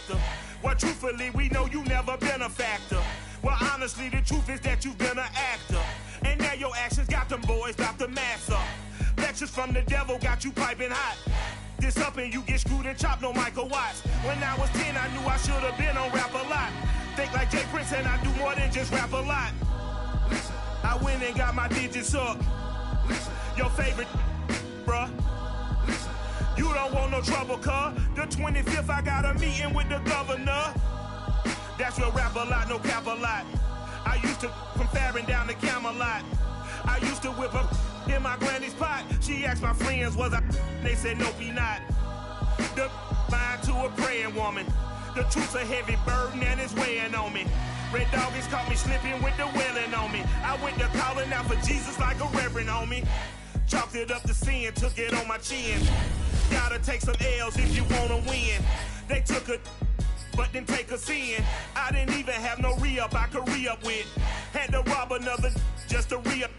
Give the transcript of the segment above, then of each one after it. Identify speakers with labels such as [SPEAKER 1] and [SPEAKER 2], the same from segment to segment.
[SPEAKER 1] after. Well, truthfully, we know you never been a factor. Well, honestly, the truth is that you've been an actor. And now your actions got them boys dropped the mask up. Lectures from the devil got you piping hot. This up and you get screwed and chopped, no Michael Watts. When I was 10, I knew I should have been on rap a lot. Think like Jay Prince and I do more than just rap a lot. I went and got my digits up. Your favorite, bruh. You don't want no trouble, cuz. The 25th, I got a meeting with the governor. That's real rap a lot, no cap a lot. I used to from Farron down to Camelot. I used to whip up in my granny's pot. She asked my friends, was I? They said, nope, he not. The line to a praying woman. The truth's a heavy burden and it's weighing on me. Red Doggies caught me slipping with the wailing on me. I went to calling out for Jesus like a reverend on me. Chalked it up to sin, took it on my chin. Gotta take some L's if you wanna win. They took a but didn't take a sin. I didn't even have no re-up I could re-up with. Had to rob another just to re-up.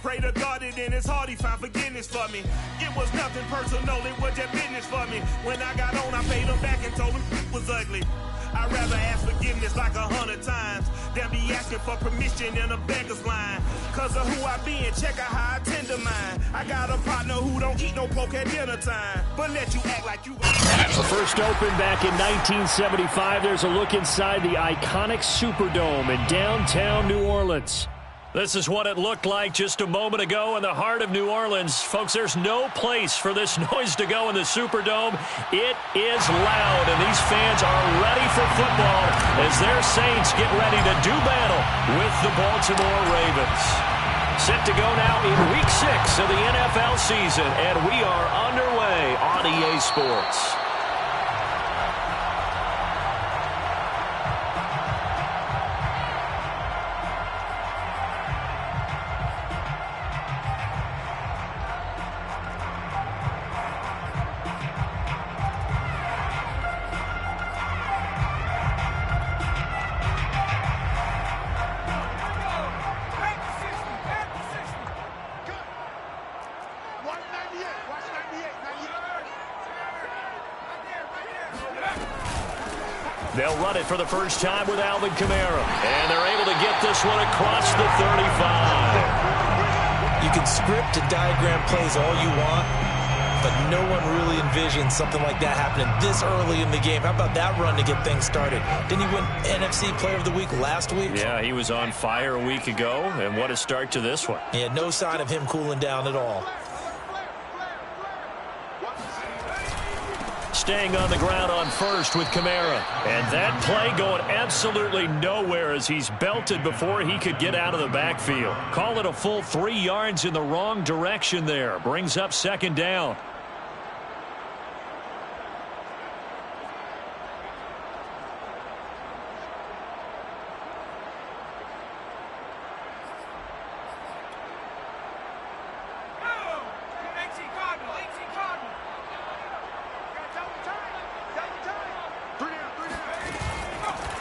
[SPEAKER 1] Pray to God that in his heart he found forgiveness for me. It was nothing personal, it was just business for me. When I got on, I paid him back and told him it was ugly. I'd rather ask forgiveness like 100 times than be asking for permission in a beggar's line. Cause of who I be and check out how I tend to mine. I got a partner who don't eat no pork at dinner time, but let you act like you...
[SPEAKER 2] First opened back in 1975. There's a look inside the iconic Superdome in downtown New Orleans. This is what it looked like just a moment ago in the heart of New Orleans. Folks, there's no place for this noise to go in the Superdome. It is loud, and these fans are ready for football as their Saints get ready to do battle with the Baltimore Ravens. Set to go now in Week 6 of the NFL season, and we are underway on EA Sports. They'll run it for the first time with Alvin Kamara. And they're able to get this one across the 35.
[SPEAKER 3] You can script and diagram plays all you want, but no one really envisioned something like that happening this early in the game. How about that run to get things started? Didn't he win NFC Player of the Week last week?
[SPEAKER 2] Yeah, he was on fire a week ago, and what a start to this one.
[SPEAKER 3] Yeah, no sign of him cooling down at all.
[SPEAKER 2] Staying on the ground on first with Kamara. And that play going absolutely nowhere as he's belted before he could get out of the backfield. Call it a full 3 yards in the wrong direction there. Brings up second down.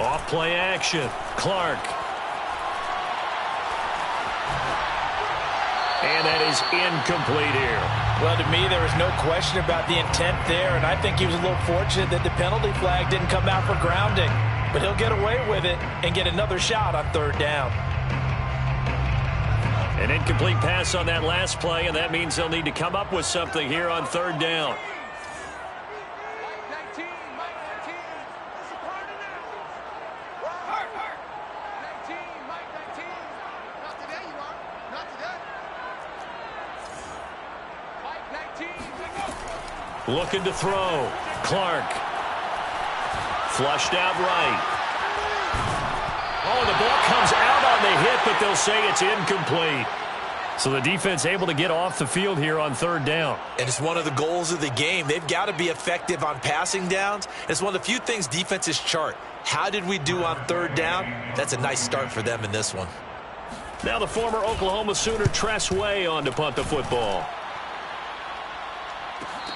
[SPEAKER 2] Off play action. Clark. And that is incomplete here.
[SPEAKER 4] Well, to me, there was no question about the intent there, and I think he was a little fortunate that the penalty flag didn't come out for grounding. But he'll get away with it and get another shot on third down.
[SPEAKER 2] An incomplete pass on that last play, and that means they'll need to come up with something here on third down. Looking to throw. Clark. Flushed out right. Oh, the ball comes out on the hit, but they'll say it's incomplete. So the defense able to get off the field here on third down.
[SPEAKER 3] And it's one of the goals of the game. They've got to be effective on passing downs. It's one of the few things defenses chart. How did we do on third down? That's a nice start for them in this one.
[SPEAKER 2] Now the former Oklahoma Sooner Tress Way on to punt the football.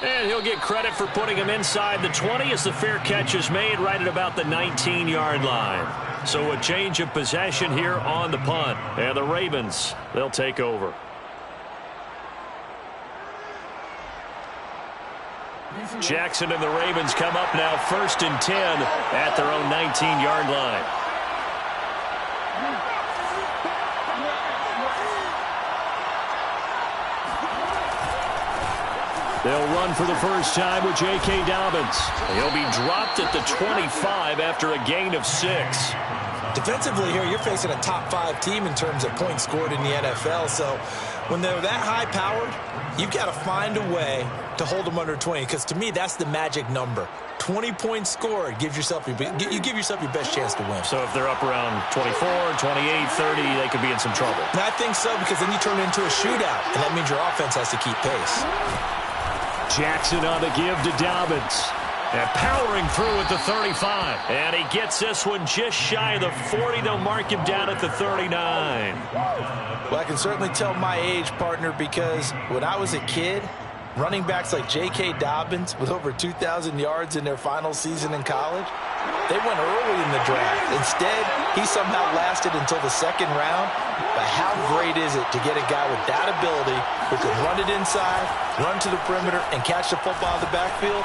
[SPEAKER 2] And he'll get credit for putting him inside the 20 as the fair catch is made right at about the 19-yard line. So a change of possession here on the punt. And the Ravens, they'll take over. Jackson and the Ravens come up now 1st and 10 at their own 19-yard line. They'll run for the first time with J.K. Dobbins. He'll be dropped at the 25 after a gain of 6.
[SPEAKER 3] Defensively here, you're facing a top-5 team in terms of points scored in the NFL. So when they're that high-powered, you've got to find a way to hold them under 20. Because to me, that's the magic number. 20 points scored gives yourself you give yourself your best chance to win.
[SPEAKER 2] So if they're up around 24, 28, 30, they could be in some trouble.
[SPEAKER 3] And I think so, because then you turn it into a shootout, and that means your offense has to keep pace.
[SPEAKER 2] Jackson on the give to Dobbins. And powering through at the 35. And he gets this one just shy of the 40. They'll mark him down at the 39.
[SPEAKER 3] Well, I can certainly tell my age, partner, because when I was a kid, running backs like J.K. Dobbins with over 2,000 yards in their final season in college, they went early in the draft. Instead, he somehow lasted until the 2nd round. But how great is it to get a guy with that ability who can run it inside, run to the perimeter, and catch the football in the backfield?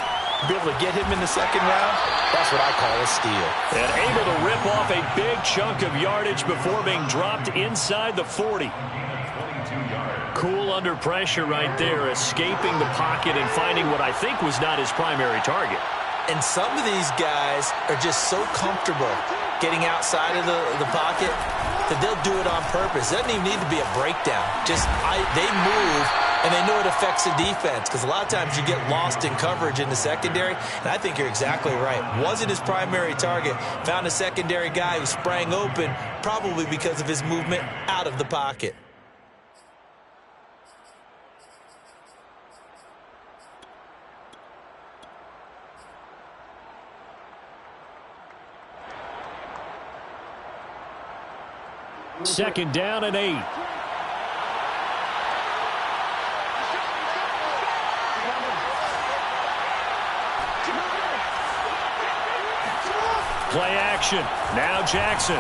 [SPEAKER 3] Be able to get him in the 2nd round, that's what I call a steal.
[SPEAKER 2] And able to rip off a big chunk of yardage before being dropped inside the 40. Cool under pressure right there, escaping the pocket and finding what I think was not his primary target.
[SPEAKER 3] And some of these guys are just so comfortable getting outside of the pocket that they'll do it on purpose. It doesn't even need to be a breakdown. They move, and they know it affects the defense, because a lot of times you get lost in coverage in the secondary, and I think you're exactly right. Wasn't his primary target. Found a secondary guy who sprang open, probably because of his movement out of the pocket.
[SPEAKER 2] Second down and 8. Play action. Now Jackson.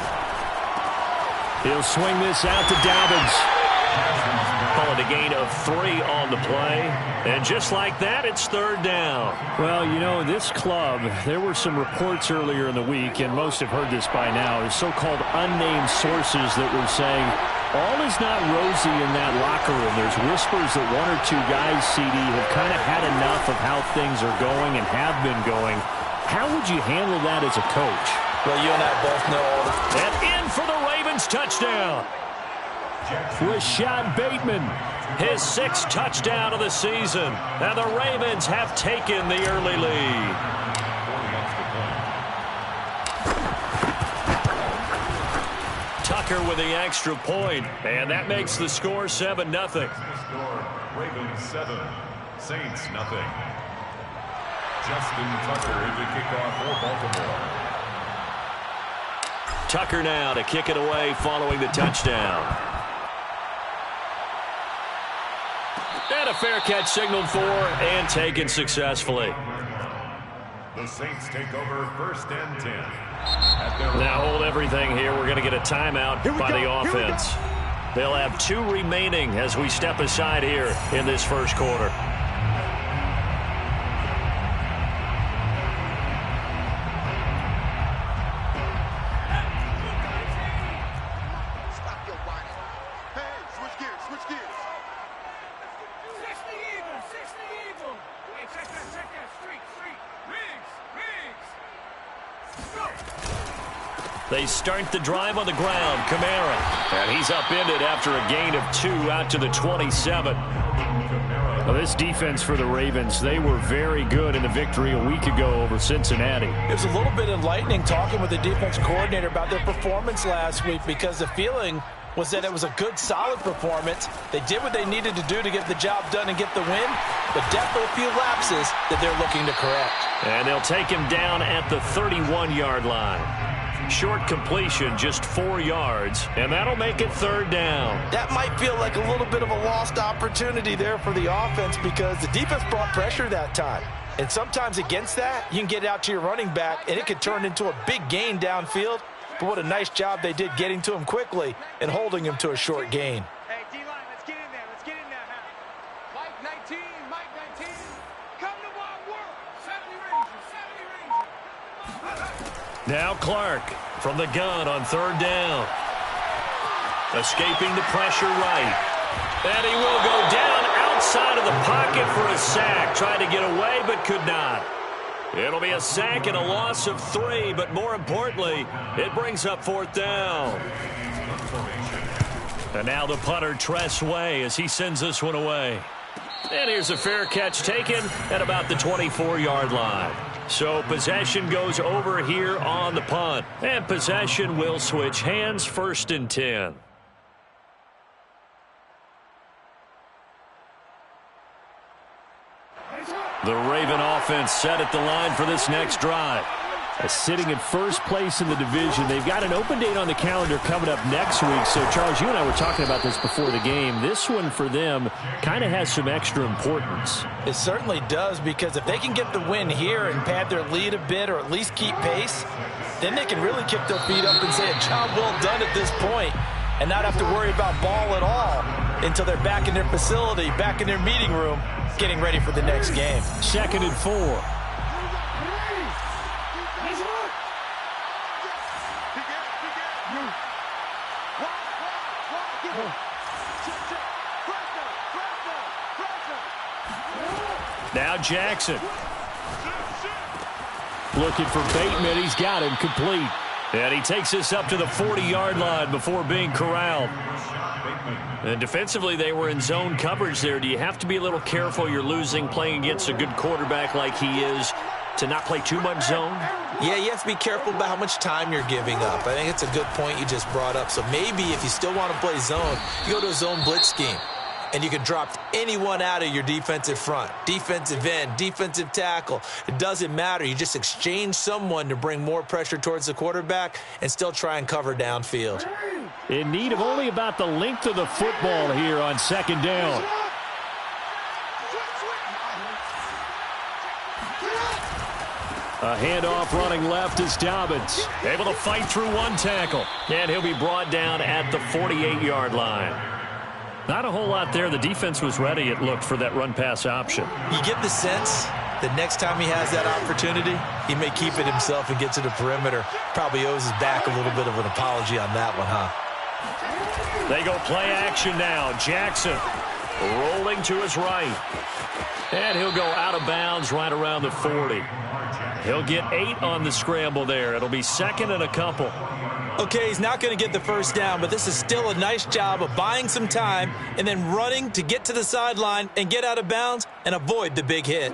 [SPEAKER 2] He'll swing this out to Dobbins. Call it a gain of 3 on the play. And just like that, it's 3rd down. Well, you know, this club, there were some reports earlier in the week, and most have heard this by now, there's so-called unnamed sources that were saying all is not rosy in that locker room. There's whispers that 1 or 2 guys, CD, have kind of had enough of how things are going and have been going. How would you handle that as a coach?
[SPEAKER 3] Well, you and I both know.
[SPEAKER 2] And in for the Ravens touchdown. Rashad Bateman, his 6th touchdown of the season. And the Ravens have taken the early lead. Tucker with the extra point, and that makes the score 7-0.
[SPEAKER 5] Ravens 7, Saints 0. Justin Tucker is the kickoff for Baltimore.
[SPEAKER 2] Tucker now to kick it away following the touchdown. And a fair catch signaled for and taken successfully.
[SPEAKER 5] The Saints take over 1st and 10.
[SPEAKER 2] Now hold everything here. We're going to get a timeout by the offense. They'll have 2 remaining as we step aside here in this first quarter. They start the drive on the ground. Kamara. And he's upended after a gain of 2 out to the 27. Well, this defense for the Ravens, they were very good in the victory a week ago over Cincinnati.
[SPEAKER 4] It was a little bit enlightening talking with the defense coordinator about their performance last week, because the feeling was that it was a good, solid performance. They did what they needed to do to get the job done and get the win, but definitely a few lapses that they're looking to correct.
[SPEAKER 2] And they'll take him down at the 31-yard line. Short completion, just 4 yards, and that'll make it 3rd down.
[SPEAKER 4] That might feel like a little bit of a lost opportunity there for the offense, because the defense brought pressure that time. And sometimes against that, you can get out to your running back, and it could turn into a big gain downfield. But what a nice job they did getting to him quickly and holding him to a short gain.
[SPEAKER 6] Hey, D-line, let's get in there. Let's get in there. Mike 19, come to my work.
[SPEAKER 2] Now Clark from the gun on third down. Escaping the pressure right. And he will go down outside of the pocket for a sack. Tried to get away but could not. It'll be a sack and a loss of 3, but more importantly, it brings up fourth down. And now the punter, Tress Way, as he sends this one away. And here's a fair catch taken at about the 24-yard line. So possession goes over here on the punt. And possession will switch hands, 1st and 10. The Raven offense set at the line for this next drive. Sitting in first place in the division. They've got an open date on the calendar coming up next week. So, Charles, you and I were talking about this before the game. This one for them kind of has some extra importance.
[SPEAKER 4] It certainly does, because if they can get the win here and pad their lead a bit or at least keep pace, then they can really kick their feet up and say a job well done at this point and not have to worry about ball at all until they're back in their facility, back in their meeting room, getting ready for the next game.
[SPEAKER 2] 2nd and 4. Now Jackson. Looking for Bateman. He's got him complete. And he takes this up to the 40-yard line before being corralled. And defensively, they were in zone coverage there. Do you have to be a little careful? You're losing, playing against a good quarterback like he is, to not play too much zone?
[SPEAKER 4] Yeah, you have to be careful about how much time you're giving up. I think it's a good point you just brought up. So maybe if you still want to play zone, you go to a zone blitz scheme. And you can drop anyone out of your defensive front, defensive end, defensive tackle. It doesn't matter. You just exchange someone to bring more pressure towards the quarterback and still try and cover downfield.
[SPEAKER 2] In need of only about the length of the football here on 2nd down. A handoff running left is Dobbins. Able to fight through one tackle. And he'll be brought down at the 48-yard line. Not a whole lot there. The defense was ready, it looked, for that run-pass option.
[SPEAKER 4] You get the sense that next time he has that opportunity, he may keep it himself and get to the perimeter. Probably owes his back a little bit of an apology on that one, huh?
[SPEAKER 2] They go play action now. Jackson rolling to his right. And he'll go out of bounds right around the 40. He'll get 8 on the scramble there. It'll be 2nd and a couple.
[SPEAKER 4] Okay, he's not going to get the first down, but this is still a nice job of buying some time and then running to get to the sideline and get out of bounds and avoid the big hit.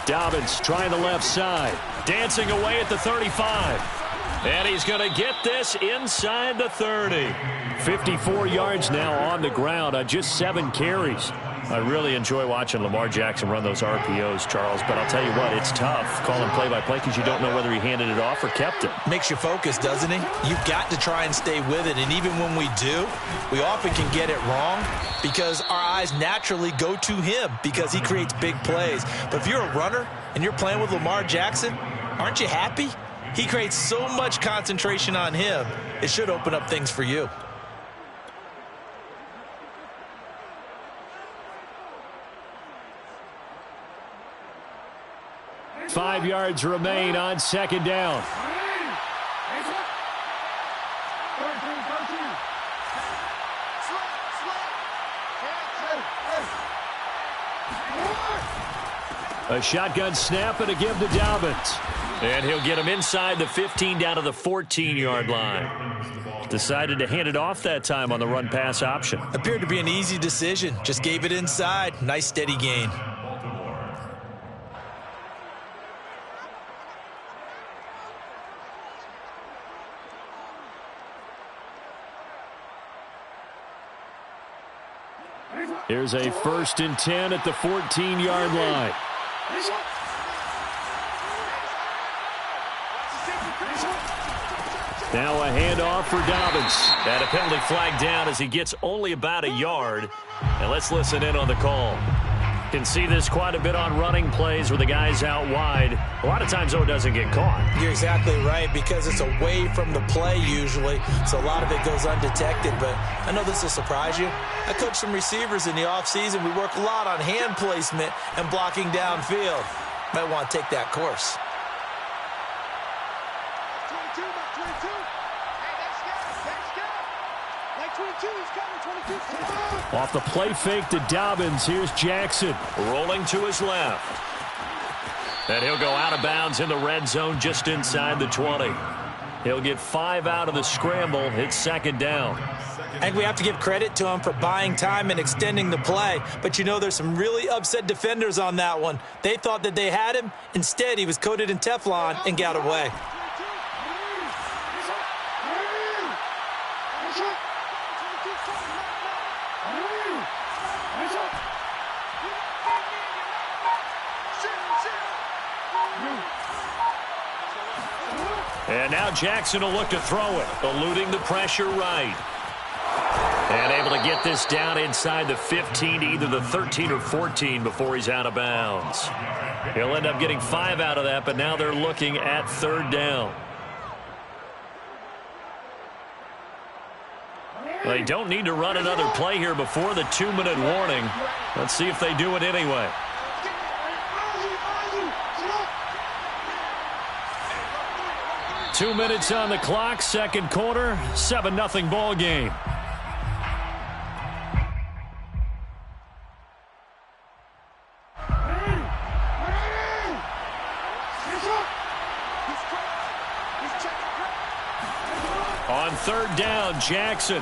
[SPEAKER 2] Dobbins trying the left side. Dancing away at the 35. And he's going to get this inside the 30. 54 yards now on the ground on just 7 carries. I really enjoy watching Lamar Jackson run those RPOs, Charles, but I'll tell you what, it's tough calling play-by-play because you don't know whether he handed it off or kept it.
[SPEAKER 4] Makes you focus, doesn't he? You've got to try and stay with it, and even when we do, we often can get it wrong because our eyes naturally go to him because he creates big plays. But if you're a runner and you're playing with Lamar Jackson, aren't you happy? He creates so much concentration on him, it should open up things for you.
[SPEAKER 2] Five yards remain on 2nd down. A shotgun snap and a give to Dobbins. And he'll get him inside the 15 down to the 14-yard line. Decided to hand it off that time on the run-pass option.
[SPEAKER 4] Appeared to be an easy decision. Just gave it inside. Nice steady gain.
[SPEAKER 2] Here's a 1st and 10 at the 14-yard line. Now a handoff for Dobbins. And a penalty flag down as he gets only about a yard. And let's listen in on the call. Can see this quite a bit on running plays with the guys out wide. A lot of times, though, it doesn't get caught.
[SPEAKER 4] You're exactly right, because it's away from the play usually, so a lot of it goes undetected. But I know this will surprise you. I coach some receivers in the offseason. We work a lot on hand placement and blocking downfield. Might want to take that course.
[SPEAKER 2] Off the play fake to Dobbins, here's Jackson. Rolling to his left. And he'll go out of bounds in the red zone just inside the 20. He'll get 5 out of the scramble. It's second down.
[SPEAKER 4] And we have to give credit to him for buying time and extending the play. But you know, there's some really upset defenders on that one. They thought that they had him. Instead, he was coated in Teflon and got away.
[SPEAKER 2] And now Jackson will look to throw it, eluding the pressure right. And able to get this down inside the 15, either the 13 or 14 before he's out of bounds. He'll end up getting 5 out of that, but now they're looking at third down. They don't need to run another play here before the 2-minute warning. Let's see if they do it anyway. Two minutes on the clock, second quarter, 7-0 ball game. On third down, Jackson.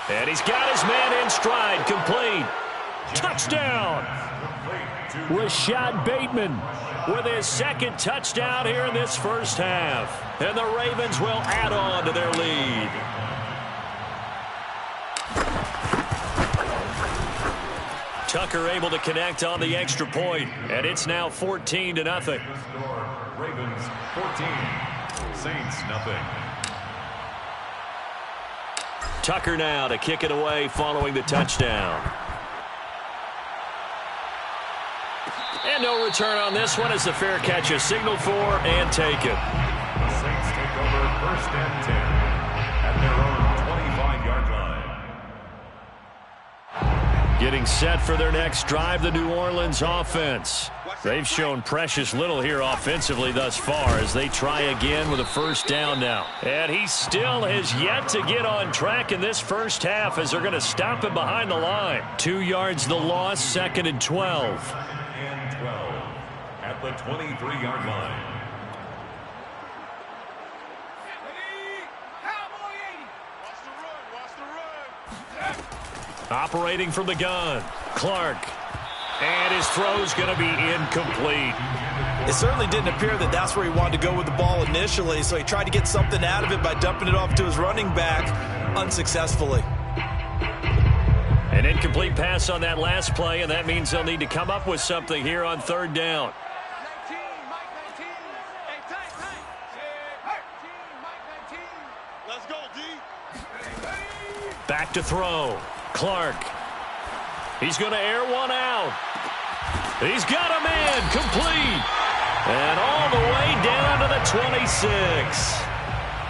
[SPEAKER 2] And he's got his man in stride, complete. Touchdown! Rashad Bateman with his second touchdown here in this first half. And the Ravens will add on to their lead. Tucker able to connect on the extra point, and it's now 14-0.
[SPEAKER 5] Ravens 14, Saints nothing.
[SPEAKER 2] Tucker now to kick it away following the touchdown. And no return on this one as the fair catch is signaled for and taken.
[SPEAKER 5] The Saints take over first and 10 at their own 25-yard line.
[SPEAKER 2] Getting set for their next drive, the New Orleans offense. They've shown precious little here offensively thus far as they try again with a first down now. And he still has yet to get on track in this first half as they're going to stop him behind the line. 2 yards the loss, second and 12.
[SPEAKER 5] And 12 at the 23-yard line.
[SPEAKER 2] Operating from the gun, Clark. And his throw's going to be incomplete.
[SPEAKER 4] It certainly didn't appear that that's where he wanted to go with the ball initially, so he tried to get something out of it by dumping it off to his running back unsuccessfully.
[SPEAKER 2] An incomplete pass on that last play, and that means they'll need to come up with something here on third down.
[SPEAKER 1] Let's go, D.
[SPEAKER 2] Back to throw. Clark. He's going to air one out. He's got a man complete. And all the way down to the 26.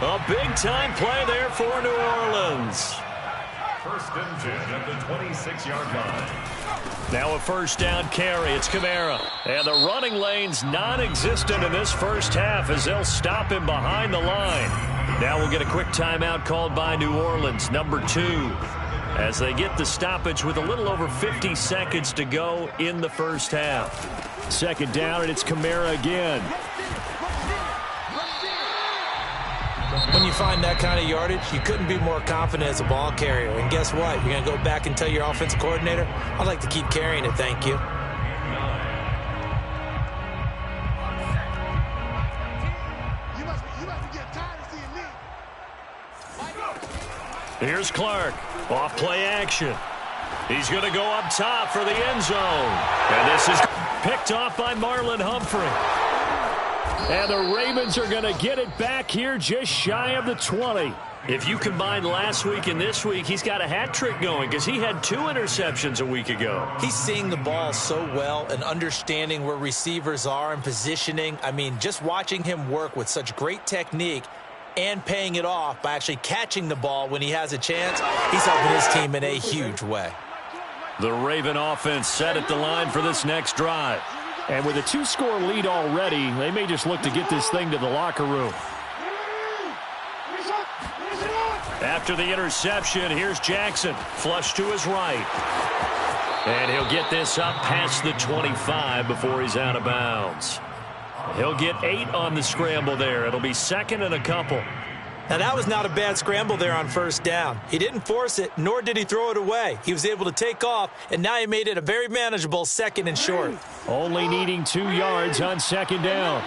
[SPEAKER 2] A big-time play there for New Orleans.
[SPEAKER 5] First and 10 at the 26-yard line.
[SPEAKER 2] Now a first down carry. It's Kamara. And the running lane's non-existent in this first half as they'll stop him behind the line. Now we'll get a quick timeout called by New Orleans, number 2. As they get the stoppage with a little over 50 seconds to go in the first half. Second down, and it's Kamara again.
[SPEAKER 4] When you find that kind of yardage, you couldn't be more confident as a ball carrier. And guess what? You're going to go back and tell your offensive coordinator, I'd like to keep carrying it, thank you.
[SPEAKER 2] Here's Clark. Off play action. He's going to go up top for the end zone. And this is picked off by Marlon Humphrey. And the Ravens are going to get it back here just shy of the 20. If you combine last week and this week, he's got a hat trick going because he had 2 interceptions a week ago.
[SPEAKER 4] He's seeing the ball so well and understanding where receivers are and positioning. I mean, just watching him work with such great technique and paying it off by actually catching the ball when he has a chance, he's helping his team in a huge way.
[SPEAKER 2] The Raven offense set at the line for this next drive.
[SPEAKER 6] And with a 2-score lead already, they may just look to get this thing to the locker room.
[SPEAKER 2] After the interception, here's Jackson. Flush to his right. And he'll get this up past the 25 before he's out of bounds. He'll get 8 on the scramble there. It'll be second and a couple.
[SPEAKER 4] Now, that was not a bad scramble there on first down. He didn't force it, nor did he throw it away. He was able to take off, and now he made it a very manageable second and short.
[SPEAKER 6] Only needing 2 yards on second down.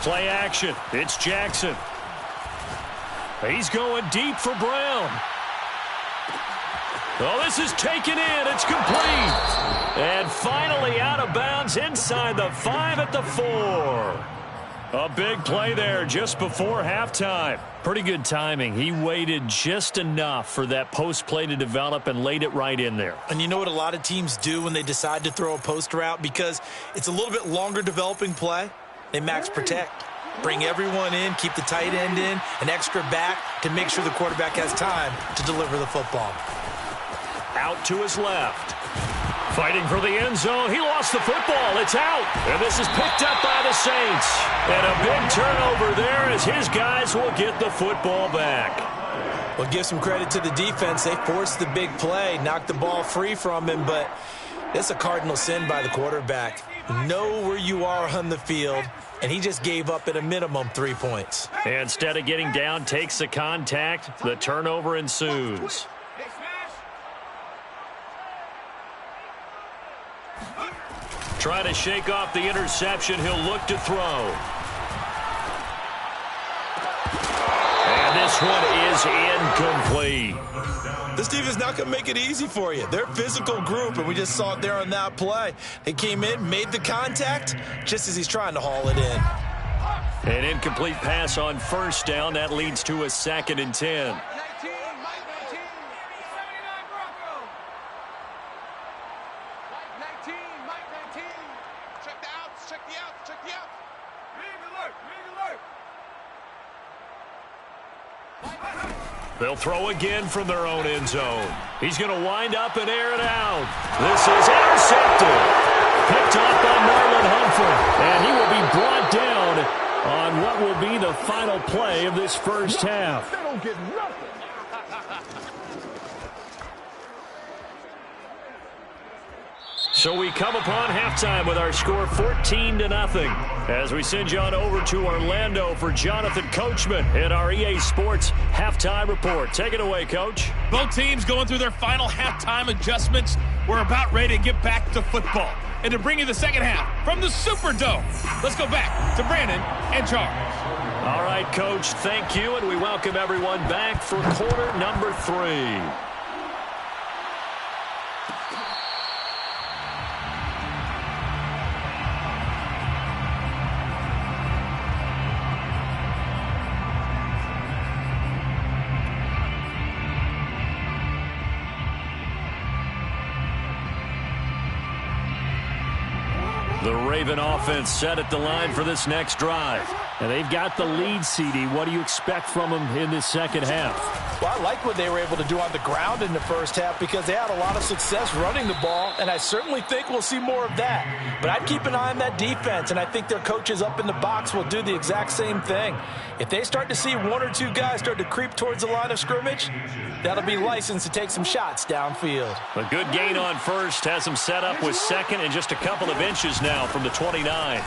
[SPEAKER 2] Play action. It's Jackson. He's going deep for Brown. Oh, this is taken in. It's complete. And finally out of bounds inside the 5 at the 4. A big play there just before halftime.
[SPEAKER 6] Pretty good timing. He waited just enough for that post play to develop and laid it right in there.
[SPEAKER 4] And you know what a lot of teams do when they decide to throw a post route? Because it's a little bit longer developing play. They max protect. Bring everyone in, keep the tight end in, an extra back to make sure the quarterback has time to deliver the football.
[SPEAKER 2] Out to his left. Fighting for the end zone. He lost the football. It's out. And this is picked up by the Saints. And a big turnover there as his guys will get the football back.
[SPEAKER 4] Well, give some credit to the defense. They forced the big play, knocked the ball free from him, but it's a cardinal sin by the quarterback. Know where you are on the field, and he just gave up at a minimum 3 points.
[SPEAKER 2] Instead of getting down, takes the contact. The turnover ensues. Trying to shake off the interception. He'll look to throw. And this one is incomplete.
[SPEAKER 4] This team is not going to make it easy for you. They're a physical group, and we just saw it there on that play. They came in, made the contact, just as he's trying to haul it in.
[SPEAKER 2] An incomplete pass on first down. That leads to a 2nd and 10. They'll throw again from their own end zone. He's going to wind up and air it out. This is intercepted. Picked off by Marlon Humphrey. And he will be brought down on what will be the final play of this first half.
[SPEAKER 7] They don't get nothing.
[SPEAKER 2] So we come upon halftime with our score 14-0 as we send you on over to Orlando for Jonathan Coachman in our EA Sports Halftime Report. Take it away, Coach.
[SPEAKER 8] Both teams going through their final halftime adjustments. We're about ready to get back to football. And to bring you the second half from the Superdome, let's go back to Brandon and Charles.
[SPEAKER 2] All right, Coach, thank you, and we welcome everyone back for quarter number 3. The Raven offense set at the line for this next drive.
[SPEAKER 6] And they've got the lead, CD. What do you expect from them in this second half?
[SPEAKER 4] Well, I like what they were able to do on the ground in the first half because they had a lot of success running the ball, and I certainly think we'll see more of that. But I'd keep an eye on that defense, and I think their coaches up in the box will do the exact same thing. If they start to see 1 or 2 guys start to creep towards the line of scrimmage, that'll be licensed to take some shots downfield.
[SPEAKER 2] A good gain on first has them set up with second and just a couple of inches now from the 29.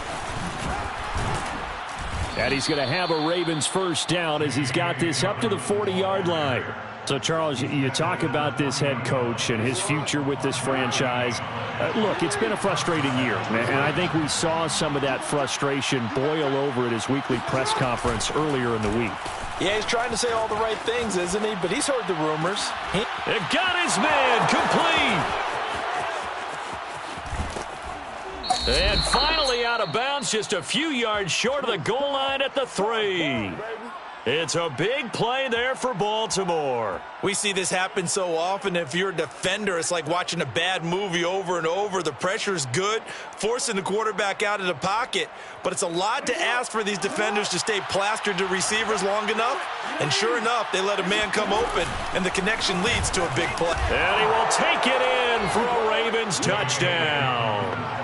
[SPEAKER 6] And he's going to have a Ravens first down as he's got this up to the 40-yard line. So, Charles, you talk about this head coach and his future with this franchise. Look, it's been a frustrating year, and I think we saw some of that frustration boil over at his weekly press conference earlier in the week.
[SPEAKER 4] Yeah, he's trying to say all the right things, isn't he? But he's heard the rumors.
[SPEAKER 2] They've got his man complete. And finally out out of bounds just a few yards short of the goal line at the 3. It's a big play there for Baltimore.
[SPEAKER 4] We see this happen so often. If you're a defender, it's like watching a bad movie over and over. The pressure's good, forcing the quarterback out of the pocket. But it's a lot to ask for these defenders to stay plastered to receivers long enough. And sure enough, they let a man come open, and the connection leads to a big play.
[SPEAKER 2] And he will take it in for a Ravens touchdown.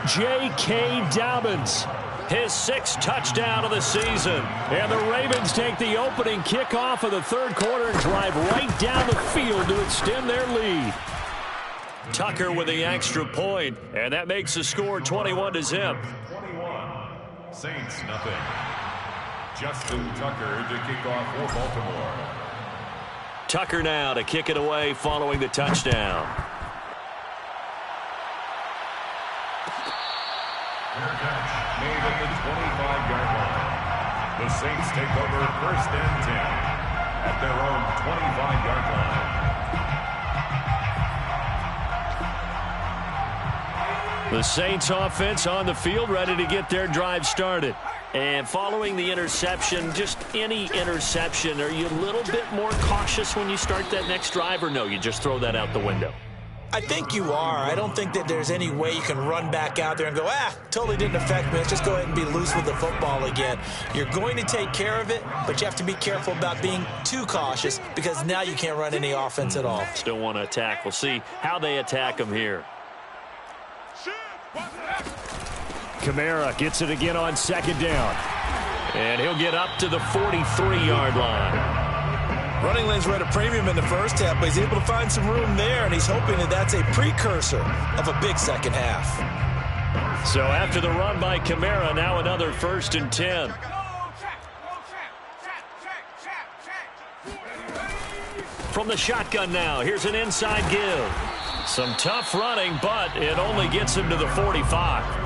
[SPEAKER 2] J.K. Dobbins, his 6th touchdown of the season. And the Ravens take the opening kickoff of the 3rd quarter and drive right down the field to extend their lead. Tucker with the extra point, and that makes the score 21-0.
[SPEAKER 5] 21. Saints nothing. Justin Tucker to kick off for Baltimore.
[SPEAKER 2] Tucker now to kick it away following the touchdown.
[SPEAKER 5] Fair catch made at the 25-yard line. The Saints take over 1st and 10 at their own 25-yard line.
[SPEAKER 2] The Saints offense on the field, ready to get their drive started. And following the interception, just any interception, are you a little bit more cautious when you start that next drive, or no, you just throw that out the window?
[SPEAKER 4] I think you are. I don't think that there's any way you can run back out there and go, totally didn't affect me. Let's just go ahead and be loose with the football again. You're going to take care of it, but you have to be careful about being too cautious because now you can't run any offense at all.
[SPEAKER 2] Still want to attack. We'll see how they attack them here. Kamara gets it again on 2nd down. And he'll get up to the 43-yard line.
[SPEAKER 4] Running lanes were at a premium in the first half, but he's able to find some room there, and he's hoping that that's a precursor of a big second half.
[SPEAKER 2] So after the run by Kamara, now another 1st and 10. From the shotgun now, here's an inside give. Some tough running, but it only gets him to the 45.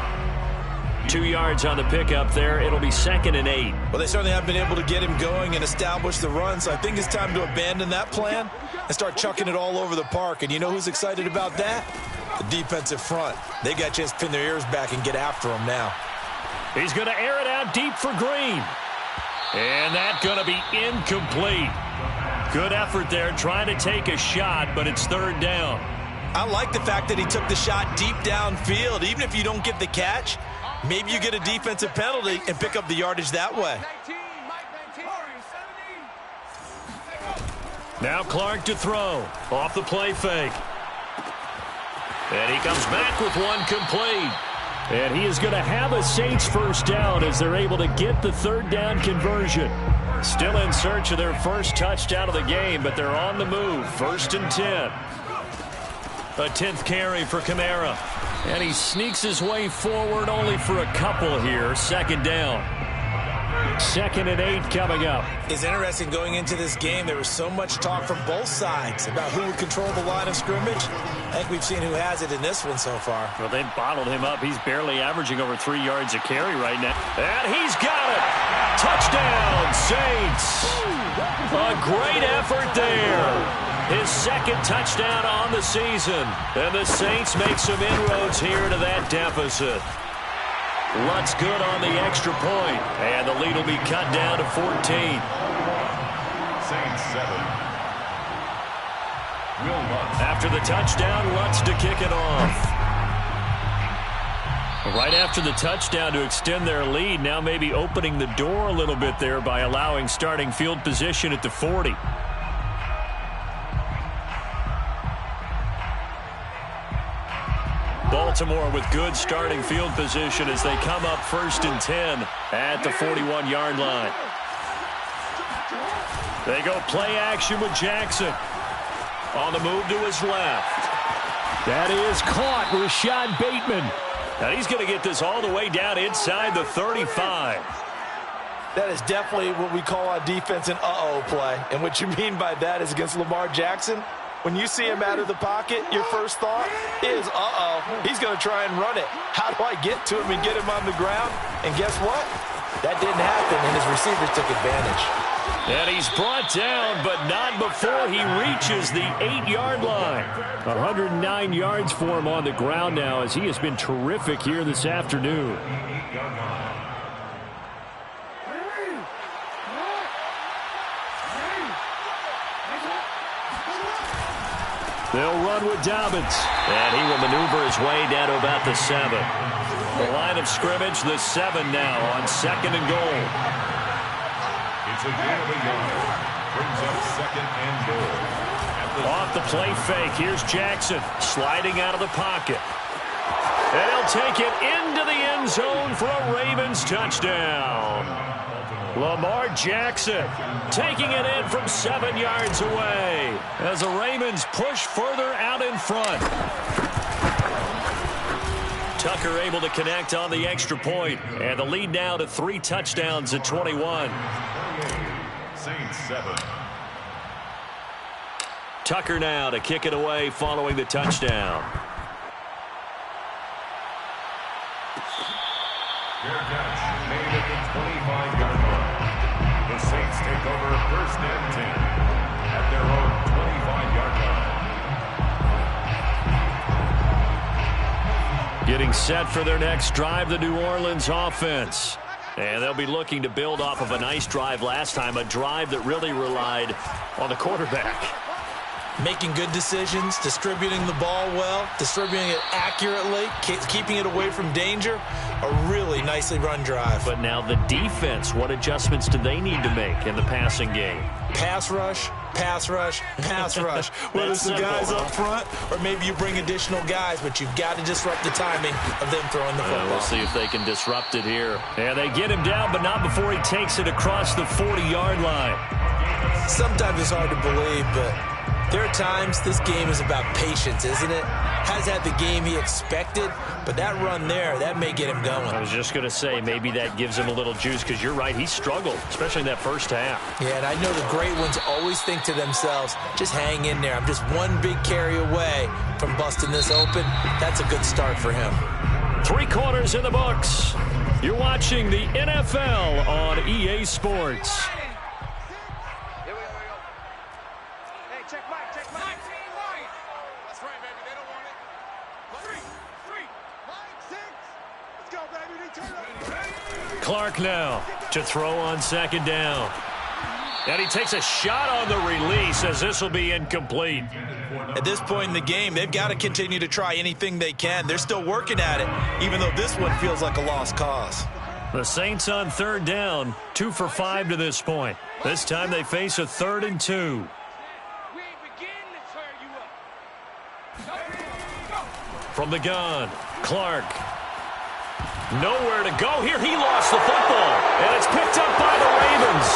[SPEAKER 2] 2 yards on the pickup there. It'll be 2nd and 8.
[SPEAKER 4] Well, they certainly have been able to get him going and establish the run, so I think it's time to abandon that plan and start chucking it all over the park. And you know who's excited about that? The defensive front. They got a chance to pin their ears back and get after him now.
[SPEAKER 2] He's going to air it out deep for Green. And that's going to be incomplete. Good effort there trying to take a shot, but it's 3rd down.
[SPEAKER 4] I like the fact that he took the shot deep downfield. Even if you don't get the catch, maybe you get a defensive penalty and pick up the yardage that way.
[SPEAKER 2] Now Clark to throw. Off the play fake. And he comes back with one complete. And he is going to have a Saints 1st down as they're able to get the 3rd down conversion. Still in search of their 1st touchdown of the game, but they're on the move. 1st and 10. A 10th carry for Kamara. And he sneaks his way forward only for a couple here. 2nd down. 2nd and 8 coming up.
[SPEAKER 4] It's interesting going into this game. There was so much talk from both sides about who would control the line of scrimmage. I think we've seen who has it in this one so far.
[SPEAKER 2] Well, they bottled him up. He's barely averaging over 3 yards a carry right now. And he's got it. Touchdown, Saints. A great effort there. His 2nd touchdown on the season. And the Saints make some inroads here to that deficit. Lutz good on the extra point. And the lead will be cut down to 14.
[SPEAKER 5] Saints 7. Will Lutz.
[SPEAKER 2] After the touchdown, Lutz to kick it off. Right after the touchdown to extend their lead, now maybe opening the door a little bit there by allowing starting field position at the 40. Baltimore with good starting field position as they come up 1st and 10 at the 41-yard line. They go play action with Jackson. On the move to his left. That is caught. Rashad Bateman. Now he's going to get this all the way down inside the 35.
[SPEAKER 4] That is definitely what we call on defense an uh-oh play. And what you mean by that is against Lamar Jackson, when you see him out of the pocket, your first thought is, uh-oh, he's going to try and run it. How do I get to him and get him on the ground? And guess what? That didn't happen, and his receivers took advantage.
[SPEAKER 2] And he's brought down, but not before he reaches the 8-yard line. 109 yards for him on the ground now as he has been terrific here this afternoon. They'll run with Dobbins. And he will maneuver his way down to about the 7. The line of scrimmage, the 7 now on 2nd and goal.
[SPEAKER 5] It's a gain of a yard. Brings up 2nd and goal.
[SPEAKER 2] Off the play fake, here's Jackson sliding out of the pocket. And he'll take it into the end zone for a Ravens touchdown. Lamar Jackson taking it in from 7 yards away as the Ravens push further out in front. Tucker able to connect on the extra point, and the lead now to 3 touchdowns at 21.
[SPEAKER 5] Saints 7.
[SPEAKER 2] Tucker now to kick it away following the touchdown.
[SPEAKER 5] Fair catch made at the 25-yard line. The Saints take over 1st and 10 at their own 25-yard line.
[SPEAKER 2] Getting set for their next drive, the New Orleans offense. And they'll be looking to build off of a nice drive last time, a drive that really relied on the quarterback.
[SPEAKER 4] Making good decisions, distributing the ball well, distributing it accurately, keeping it away from danger. A really nicely run drive.
[SPEAKER 2] But now the defense, what adjustments do they need to make in the passing game?
[SPEAKER 4] Pass rush, pass rush, pass rush. Whether it's the guys up front or maybe you bring additional guys, but you've got to disrupt the timing of them throwing the football.
[SPEAKER 2] We'll see if they can disrupt it here. And they get him down, but not before he takes it across the 40-yard line.
[SPEAKER 4] Sometimes it's hard to believe, but there are times this game is about patience, isn't it? Has had the game he expected, but that run there, that may get him going.
[SPEAKER 2] I was just going to say, maybe that gives him a little juice, because you're right, he struggled, especially in that first half.
[SPEAKER 4] Yeah, and I know the great ones always think to themselves, just hang in there. I'm just one big carry away from busting this open. That's a good start for him.
[SPEAKER 2] 3 quarters in the books. You're watching the NFL on EA Sports. Clark now to throw on 2nd down. And he takes a shot on the release as this will be incomplete.
[SPEAKER 4] At this point in the game, they've got to continue to try anything they can. They're still working at it, even though this one feels like a lost cause.
[SPEAKER 2] The Saints on 3rd down, 2 for 5 to this point. This time they face a 3rd and 2. From the gun, Clark. Nowhere to go here. He lost the football, and it's picked up by the Ravens.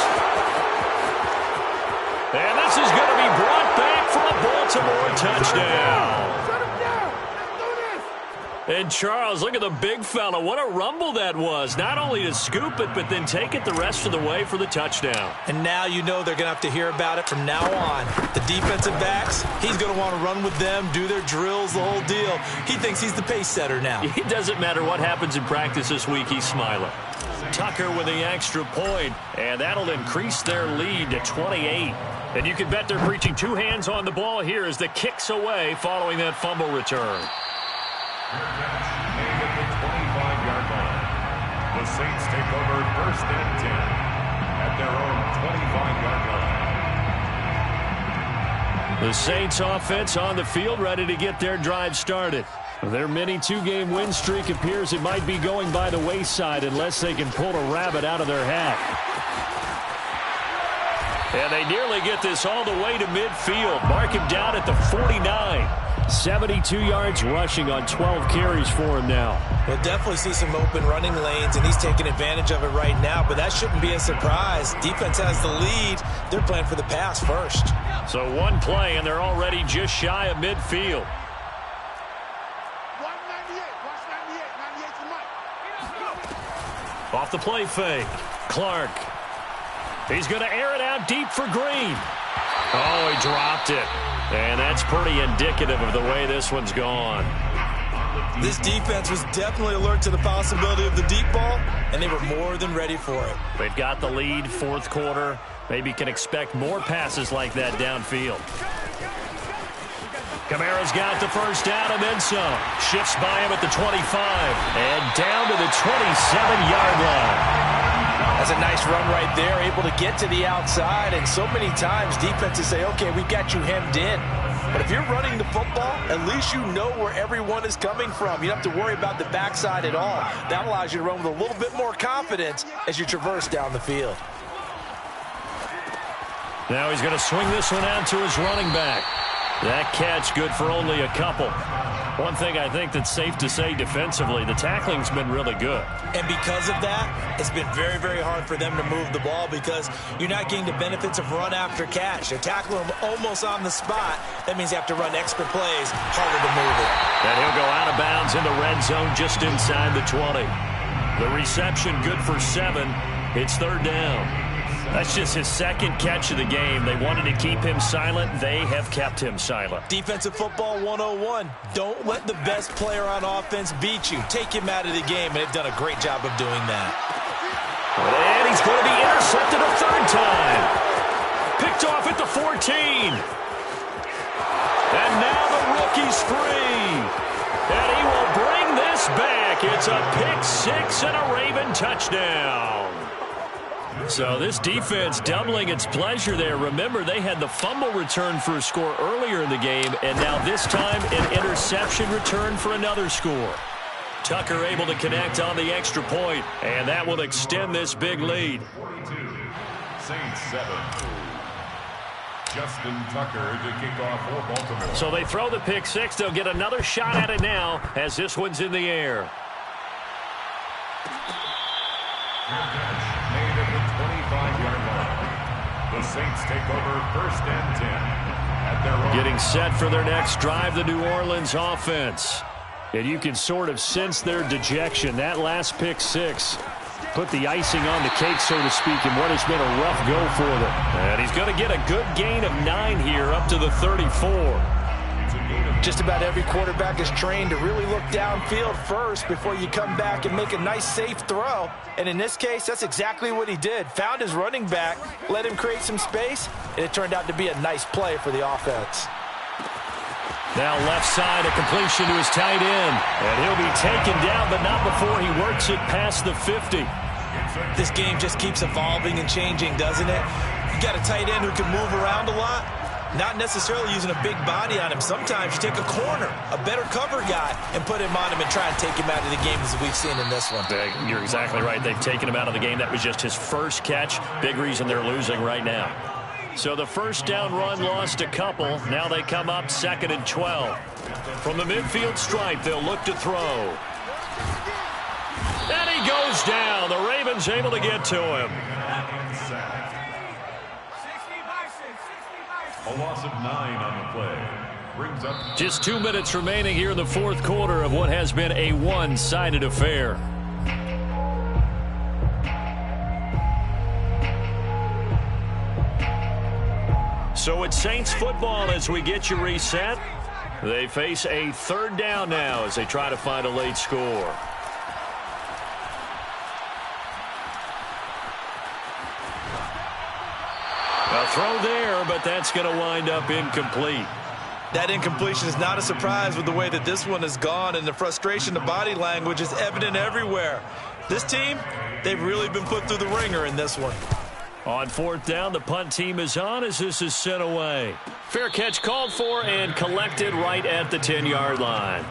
[SPEAKER 2] And this is going to be brought back for a Baltimore touchdown. And Charles, look at the big fella. What a rumble that was. Not only to scoop it, but then take it the rest of the way for the touchdown.
[SPEAKER 4] And now you know they're going to have to hear about it from now on. The defensive backs, he's going to want to run with them, do their drills, the whole deal. He thinks he's the pace setter now.
[SPEAKER 2] It doesn't matter what happens in practice this week, he's smiling. Tucker with the extra point, and that'll increase their lead to 28. And you can bet they're preaching 2 hands on the ball here as the kick's away following that fumble return.
[SPEAKER 5] Made at the 25-yard line. The Saints take over 1st and 10 at their own 25-yard line.
[SPEAKER 2] The Saints offense on the field, ready to get their drive started. Their mini 2-game win streak appears it might be going by the wayside unless they can pull a rabbit out of their hat. And they nearly get this all the way to midfield. Mark him down at the 49. 72 yards rushing on 12 carries for him now.
[SPEAKER 4] We'll definitely see some open running lanes, and he's taking advantage of it right now, but that shouldn't be a surprise. Defense has the lead. They're playing for the pass first.
[SPEAKER 2] So 1 play, and they're already just shy of midfield. Off the play fake, Clark. He's going to air it out deep for Green. Oh, he dropped it. And that's pretty indicative of the way this one's gone.
[SPEAKER 4] This defense was definitely alert to the possibility of the deep ball, and they were more than ready for it.
[SPEAKER 2] They've got the lead, fourth quarter. Maybe can expect more passes like that downfield. Kamara's got the first down and then some. Shifts by him at the 25 and down to the 27-yard line.
[SPEAKER 4] That's a nice run right there, able to get to the outside, and so many times defenses say, okay, we got you hemmed in. But if you're running the football, at least you know where everyone is coming from. You don't have to worry about the backside at all. That allows you to run with a little bit more confidence as you traverse down the field.
[SPEAKER 2] Now he's going to swing this one out to his running back. That catch good for only a couple. One thing I think that's safe to say defensively, the tackling's been really good.
[SPEAKER 4] And because of that, it's been very, very hard for them to move the ball because you're not getting the benefits of run after catch. They're tackling them almost on the spot. That means you have to run extra plays, harder to move it.
[SPEAKER 2] And he'll go out of bounds in the red zone just inside the 20. The reception good for 7. It's third down. That's just his second catch of the game. They wanted to keep him silent. They have kept him silent.
[SPEAKER 4] Defensive football 101. Don't let the best player on offense beat you. Take him out of the game, and they've done a great job of doing that.
[SPEAKER 2] And he's going to be intercepted a third time. Picked off at the 14. And now the rookie's free. And he will bring this back. It's a pick-6 and a Raven touchdown. So this defense doubling its pleasure there. Remember, they had the fumble return for a score earlier in the game, and now this time an interception return for another score. Tucker able to connect on the extra point, and that will extend this big lead.
[SPEAKER 5] 42, Saints 7. Justin Tucker to kick off for Baltimore.
[SPEAKER 2] So they throw the pick-6. They'll get another shot at it now as this one's in the air.
[SPEAKER 5] The Saints take over first and 10 at their own.
[SPEAKER 2] Getting set for their next drive, the New Orleans offense. And you can sort of sense their dejection. That last pick-6 put the icing on the cake, so to speak, in what has been a rough go for them. And he's going to get a good gain of 9 here up to the 34.
[SPEAKER 4] Just about every quarterback is trained to really look downfield first before you come back and make a nice, safe throw. And in this case, that's exactly what he did. Found his running back, let him create some space, and it turned out to be a nice play for the offense.
[SPEAKER 2] Now left side, a completion to his tight end. And he'll be taken down, but not before he works it past the 50.
[SPEAKER 4] This game just keeps evolving and changing, doesn't it? You got a tight end who can move around a lot. Not necessarily using a big body on him. Sometimes you take a corner, a better cover guy, and put him on him and try and take him out of the game as we've seen in this one.
[SPEAKER 2] You're exactly right. They've taken him out of the game. That was just his first catch. Big reason they're losing right now. So the first down run lost a couple. Now they come up 2nd and 12. From the midfield stripe, they'll look to throw. And he goes down. The Ravens able to get to him.
[SPEAKER 5] A loss of 9 on the play. Brings up
[SPEAKER 2] just 2 minutes remaining here in the fourth quarter of what has been a one-sided affair. So it's Saints football as we get you reset. They face a third down now as they try to find a late score. A throw there, but that's going to wind up incomplete.
[SPEAKER 4] That incompletion is not a surprise with the way that this one has gone, and the frustration, the body language is evident everywhere. This team, they've really been put through the ringer in this one.
[SPEAKER 2] On fourth down, the punt team is on as this is sent away. Fair catch called for and collected right at the 10-yard line.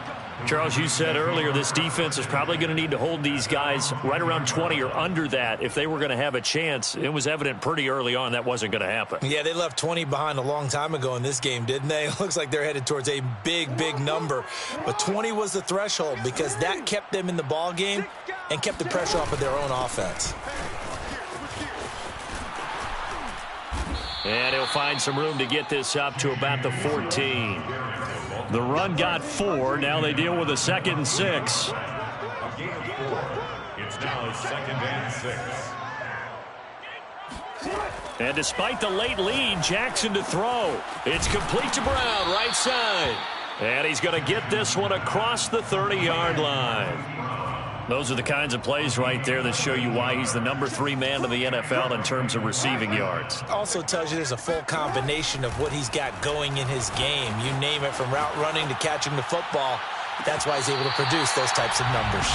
[SPEAKER 2] Charles, you said earlier this defense is probably going to need to hold these guys right around 20 or under that if they were going to have a chance. It was evident pretty early on that wasn't going to happen.
[SPEAKER 4] Yeah, they left 20 behind a long time ago in this game, didn't they? It looks like they're headed towards a big, big number. But 20 was the threshold because that kept them in the ball game and kept the pressure off of their own offense.
[SPEAKER 2] And he'll find some room to get this up to about the 14. The run got 4. Now they deal with a 2nd and 6.
[SPEAKER 5] It's now 2nd and 6.
[SPEAKER 2] And despite the late lead, Jackson to throw. It's complete to Brown, right side. And he's going to get this one across the 30-yard line. Those are the kinds of plays right there that show you why he's the number 3 man in the NFL in terms of receiving yards.
[SPEAKER 3] Also tells you there's a full combination of what he's got going in his game. You name it, from route running to catching the football. That's why he's able to produce those types of numbers.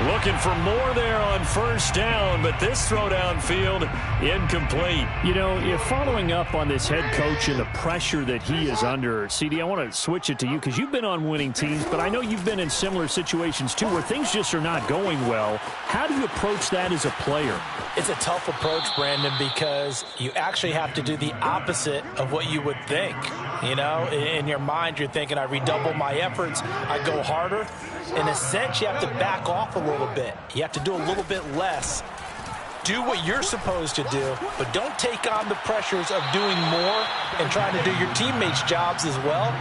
[SPEAKER 2] Looking for more there on first down, but this throw downfield incomplete.
[SPEAKER 6] You know, if following up on this head coach and the pressure that he is under, CD, I want to switch it to you because you've been on winning teams, but I know you've been in similar situations too where things just are not going well. How do you approach that as a player?
[SPEAKER 3] It's a tough approach, Brandon, because you actually have to do the opposite of what you would think. You know, in your mind, you're thinking, I redouble my efforts, I go harder. In a sense, you have to back off a little bit. You have to do a little bit less. Do what you're supposed to do, but don't take on the pressures of doing more and trying to do your teammates' jobs as well.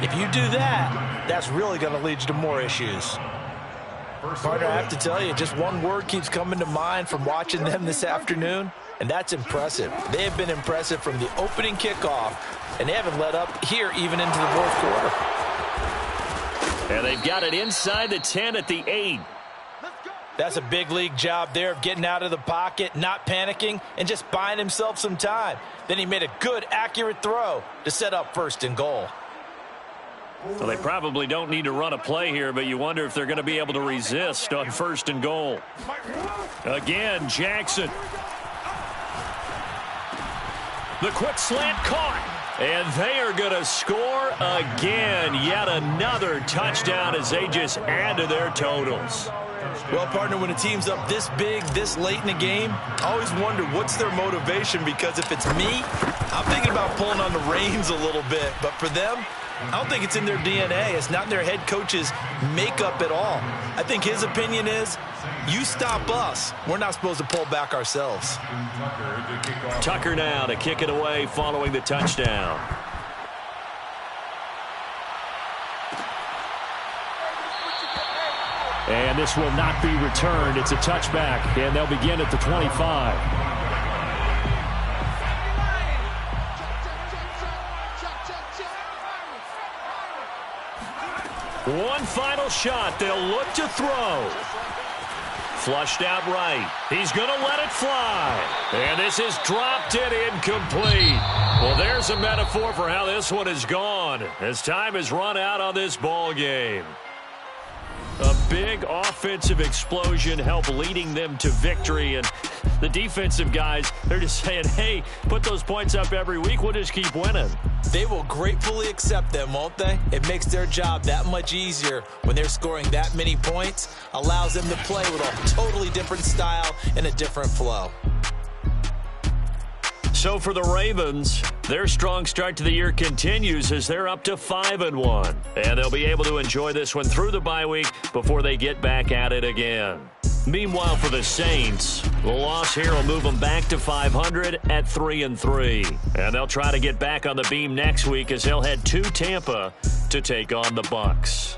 [SPEAKER 3] If you do that, that's really going to lead you to more issues. Partner, I have to tell you, just one word keeps coming to mind from watching them this afternoon, and that's impressive. They have been impressive from the opening kickoff, and they haven't let up here even into the fourth quarter.
[SPEAKER 2] And they've got it inside the 10 at the 8.
[SPEAKER 3] That's a big league job there of getting out of the pocket, not panicking, and just buying himself some time. Then he made a good, accurate throw to set up first and goal.
[SPEAKER 2] Well, they probably don't need to run a play here, but you wonder if they're going to be able to resist on first and goal. Again, Jackson. The quick slant caught. And they are going to score again. Yet another touchdown as they just add to their totals.
[SPEAKER 4] Well, partner, when a team's up this big, this late in the game, I always wonder what's their motivation, because if it's me, I'm thinking about pulling on the reins a little bit. But for them, I don't think it's in their DNA. It's not in their head coach's makeup at all. I think his opinion is, you stop us, we're not supposed to pull back ourselves.
[SPEAKER 2] Tucker now to kick it away following the touchdown.
[SPEAKER 6] And this will not be returned. It's a touchback, and they'll begin at the 25.
[SPEAKER 2] One final shot. They'll look to throw. Flushed out right. He's going to let it fly. And this is dropped and incomplete. Well, there's a metaphor for how this one is gone as time has run out on this ball game. A big offensive explosion helped leading them to victory. And the defensive guys, they're just saying, hey, put those points up every week. We'll just keep winning.
[SPEAKER 3] They will gratefully accept them, won't they? It makes their job that much easier when they're scoring that many points. Allows them to play with a totally different style and a different flow.
[SPEAKER 2] So for the Ravens, their strong start to the year continues as they're up to 5-1. And they'll be able to enjoy this one through the bye week before they get back at it again. Meanwhile, for the Saints, the loss here will move them back to 500 at 3-3. And they'll try to get back on the beam next week as they'll head to Tampa to take on the Bucs.